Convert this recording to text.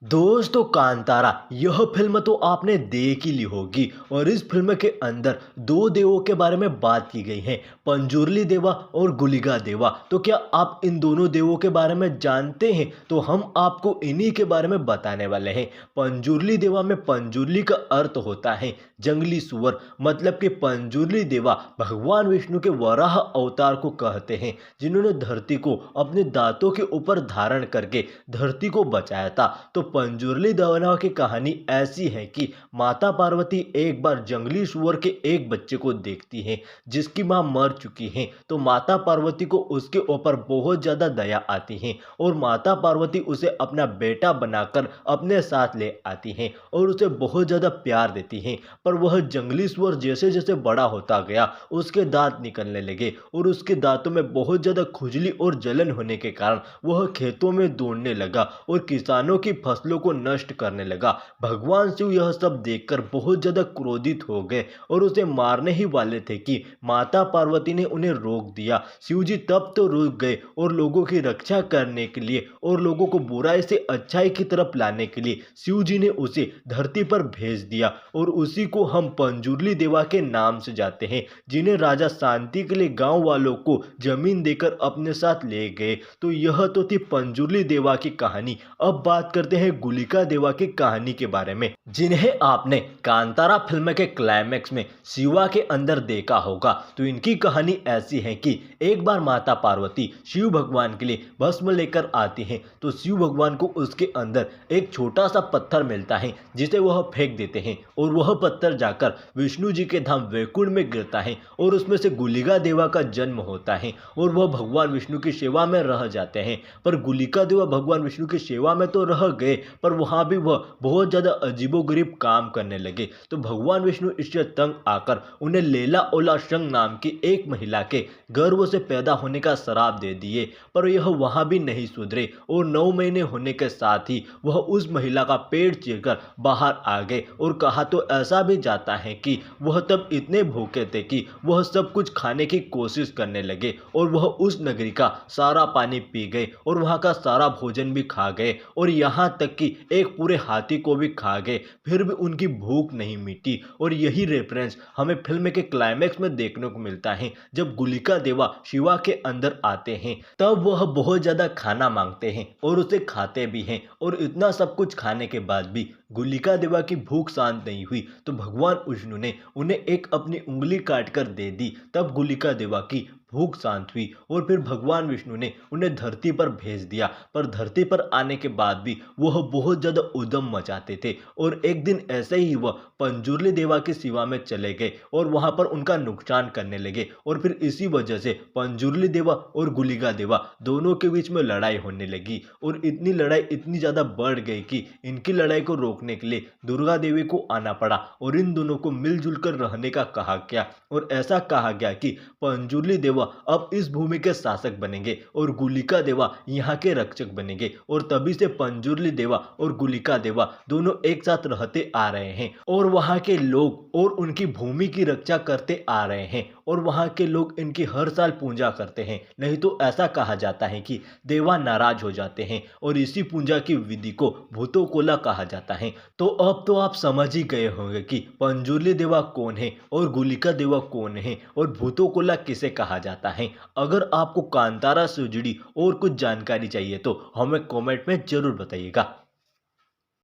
दोस्तों कांतारा यह फिल्म तो आपने देख ही ली होगी और इस फिल्म के अंदर दो देवों के बारे में बात की गई है। पंजुर्ली देवा और गुलिगा देवा। तो क्या आप इन दोनों देवों के बारे में जानते हैं? तो हम आपको इन्हीं के बारे में बताने वाले हैं। पंजुर्ली देवा में पंजुर्ली का अर्थ होता है जंगली सुअर। मतलब कि पंजुर्ली देवा भगवान विष्णु के वराह अवतार को कहते हैं, जिन्होंने धरती को अपने दांतों के ऊपर धारण करके धरती को बचाया था। तो पंजुर्ली देवा की कहानी ऐसी है कि माता पार्वती एक बार जंगली सुअर के एक बच्चे को देखती है जिसकी मां मर चुकी है। तो माता पार्वती को उसके ऊपर बहुत ज्यादा दया आती है और माता पार्वती उसे अपना बेटा बनाकर अपने साथ ले आती है और उसे बहुत ज्यादा प्यार देती है। पर वह जंगली सुअर जैसे जैसे बड़ा होता गया उसके दांत निकलने लगे और उसके दांतों में बहुत ज्यादा खुजली और जलन होने के कारण वह खेतों में दौड़ने लगा और किसानों की फसलों को नष्ट करने लगा। भगवान शिव यह सब देखकर बहुत ज्यादा क्रोधित हो गए और उसे मारने ही वाले थे कि माता पार्वती ने उन्हें रोक दिया। शिव जी तब तो रुक गए और लोगों की रक्षा करने के लिए और लोगों को बुराई से अच्छाई की तरफ लाने के लिए शिव जी ने उसे धरती पर भेज दिया और उसी को हम पंजुर्ली देवा के नाम से जाते हैं, जिन्हें राजा शांति के लिए गांव वालों को जमीन देकर अपने साथ ले गए। तो यह तो थी पंजुर्ली देवा की कहानी। अब बात करते हैं गुलिका देवा की कहानी के बारे में, जिन्हें आपने कांतारा फिल्म के क्लाइमैक्स में शिवा के अंदर देखा होगा। तो इनकी कहानी ऐसी है कि एक बार माता पार्वती शिव भगवान के लिए भस्म लेकर आती हैं। तो शिव भगवान को उसके अंदर एक छोटा सा पत्थर मिलता है जिसे वह फेंक देते हैं और वह पत्थर जाकर विष्णु जी के धाम वैकुंठ में गिरता है और उसमें से गुलिका देवा का जन्म होता है और वह भगवान विष्णु की सेवा में रह जाते हैं। पर गुलिका देवा भगवान विष्णु की सेवा में तो रह गए पर वहां भी वह बहुत ज्यादा अजीबोगरीब काम करने लगे। तो भगवान विष्णु इससे तंग आकर उन्हें लेला ओला शंग नाम की एक महिला के गर्भ से पैदा होने का श्राप दे दिए। पर यह वहां भी नहीं सुधरे और 9 महीने होने के साथ ही वह उस महिला का पेट चीरकर बाहर आ गए और कहा तो ऐसा भी जाता है कि वह तब इतने भूखे थे कि वह सब कुछ खाने की कोशिश करने लगे और वह उस नगरी का सारा पानी पी गए और वहां का सारा भोजन भी खा गए और यहाँ तक कि एक पूरे हाथी को भी खा गए, फिर भी उनकी भूख नहीं मिटी। और यही रेफरेंस हमें फिल्म के क्लाइमैक्स में देखने को मिलता है। जब गुलिका देवा शिवा के अंदर आते हैं तब वह बहुत ज्यादा खाना मांगते हैं और उसे खाते भी हैं और इतना सब कुछ खाने के बाद भी गुलिका देवा की भूख शांत नहीं हुई। तो भगवान विष्णु ने उन्हें एक अपनी उंगली काट कर दे दी। तब गुलिका देवा की भूख शांत हुई और फिर भगवान विष्णु ने उन्हें धरती पर भेज दिया। पर धरती पर आने के बाद भी वह बहुत ज्यादा उद्यम मचाते थे और एक दिन ऐसे ही वह पंजुर्ली देवा की सेवा में चले गए और वहां पर उनका नुकसान करने लगे और फिर इसी वजह से पंजुर्ली देवा और गुलिका देवा दोनों के बीच में लड़ाई होने लगी और इतनी लड़ाई इतनी ज्यादा बढ़ गई कि इनकी लड़ाई को रोकने के लिए दुर्गा देवी को आना पड़ा और इन दोनों को मिलजुल कर रहने का कहा गया और ऐसा कहा गया कि पंजुर्ली देवा अब इस भूमि के शासक बनेंगे और गुलिका देवा यहाँ के रक्षक बनेंगे। और तभी से पंजुर्ली देवा और गुलिका देवा दोनों एक साथ रहते आ रहे हैं और वहां के लोग और उनकी भूमि की रक्षा करते आ रहे हैं और वहां के लोग इनकी हर साल पूजा करते हैं। नहीं तो ऐसा कहा जाता है कि देवा नाराज हो जाते हैं और इसी पूजा की विधि को भूतोकोला कहा जाता है। तो अब तो आप समझ ही गए होंगे कि पंजुर्ली देवा कौन है और गुलिका देवा कौन है और भूतोकोला किसे कहा जाता है। अगर आपको कांतारा से जुड़ी और कुछ जानकारी चाहिए तो हमें कमेंट में जरूर बताइएगा।